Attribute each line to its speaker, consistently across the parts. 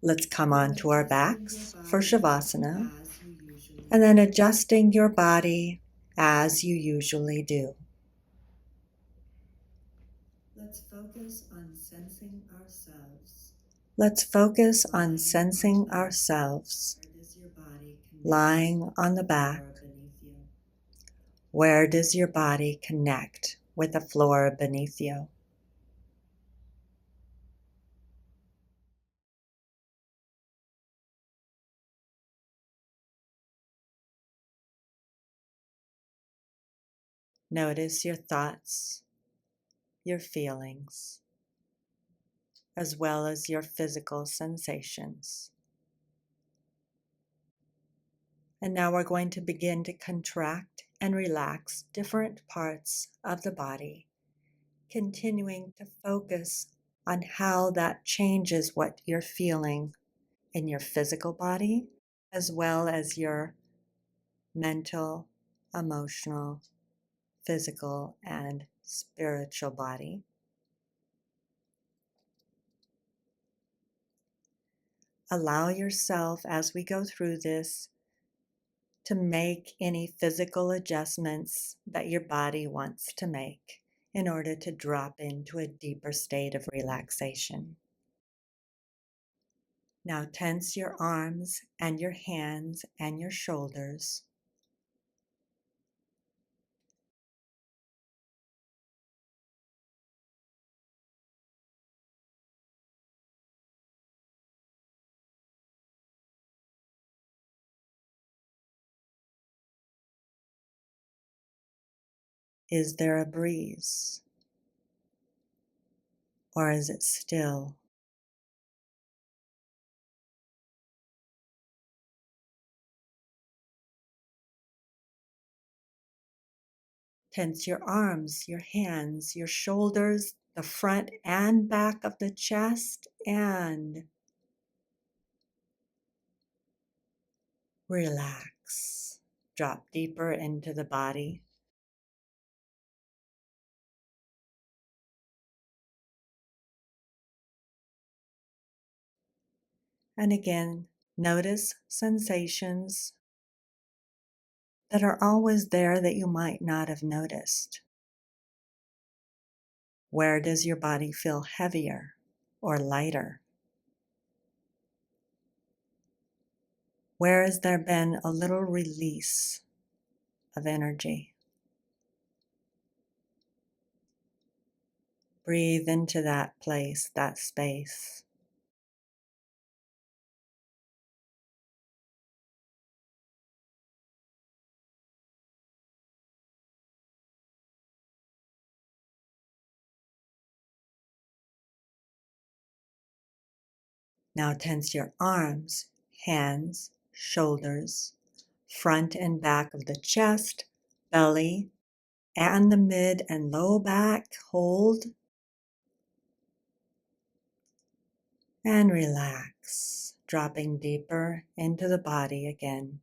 Speaker 1: Let's come onto our backs for Shavasana, and then adjusting your body as you usually do. Let's focus on sensing ourselves. Let's focus on sensing ourselves lying on the back. Where does your body connect with the floor beneath you? Notice your thoughts, your feelings, as well as your physical sensations. And now we're going to begin to contract and relax different parts of the body, continuing to focus on how that changes what you're feeling in your physical body, as well as your mental, emotional, physical, and spiritual body. Allow yourself, as we go through this, to make any physical adjustments that your body wants to make in order to drop into a deeper state of relaxation. Now tense your arms and your hands and your shoulders. Is there a breeze? Or is it still? Tense your arms, your hands, your shoulders, the front and back of the chest, and relax. Drop deeper into the body. And again, notice sensations that are always there that you might not have noticed. Where does your body feel heavier or lighter? Where has there been a little release of energy? Breathe into that place, that space. Now tense your arms, hands, shoulders, front and back of the chest, belly, and the mid and low back. Hold and relax, dropping deeper into the body again.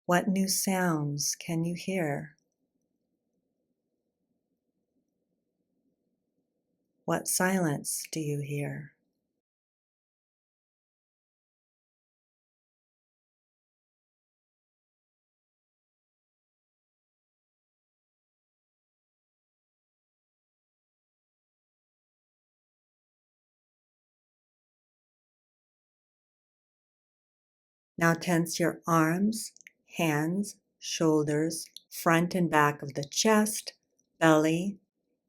Speaker 1: What new sounds can you hear? What silence do you hear? Now tense your arms, hands, shoulders, front and back of the chest, belly,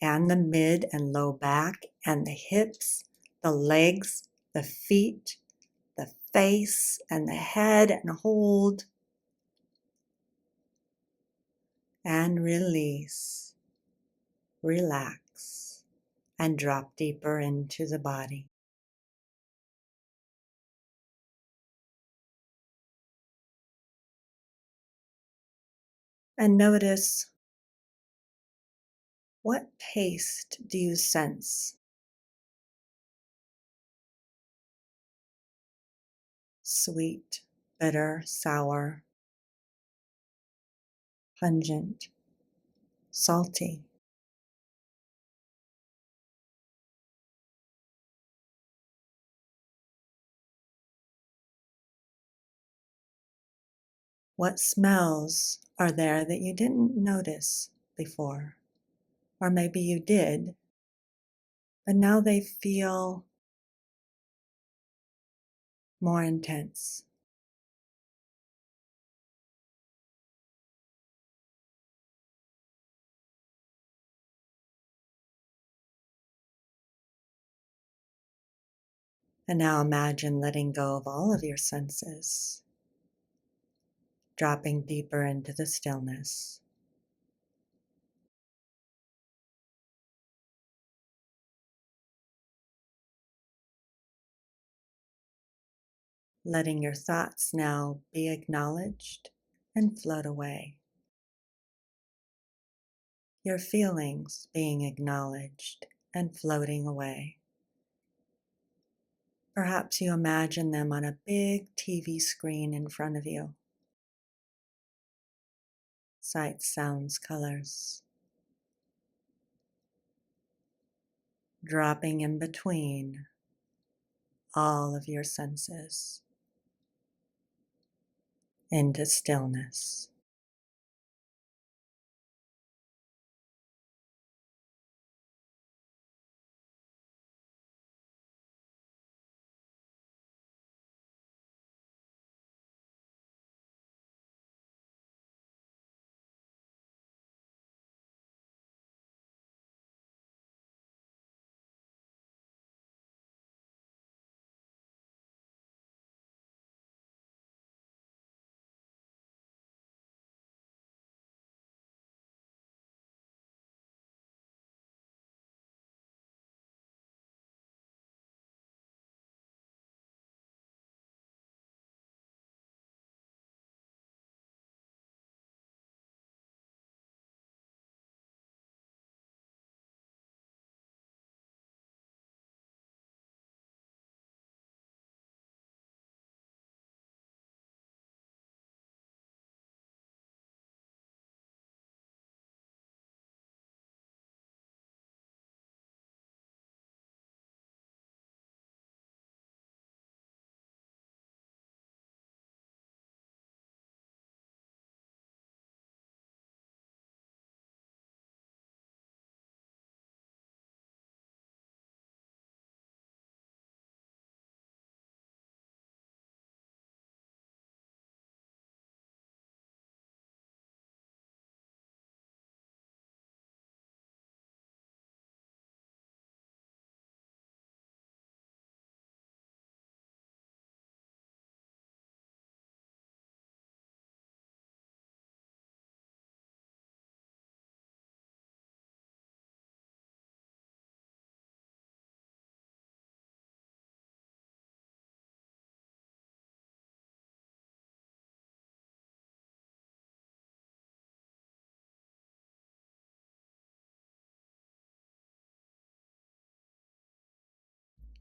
Speaker 1: and the mid and low back, and the hips, the legs, the feet, the face, and the head, and hold and release. Relax and drop deeper into the body. And notice, what taste do you sense? Sweet, bitter, sour, pungent, salty. What smells are there that you didn't notice before? Or maybe you did, but now they feel more intense. And now imagine letting go of all of your senses, dropping deeper into the stillness. Letting your thoughts now be acknowledged and float away. Your feelings being acknowledged and floating away. Perhaps you imagine them on a big TV screen in front of you. Sights, sounds, colors. Dropping in between all of your senses into stillness.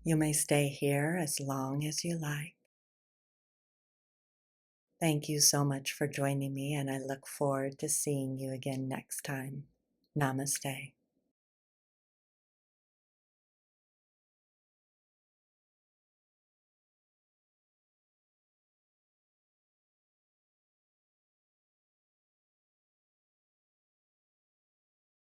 Speaker 1: You may stay here as long as you like. Thank you so much for joining me, and I look forward to seeing you again next time. Namaste.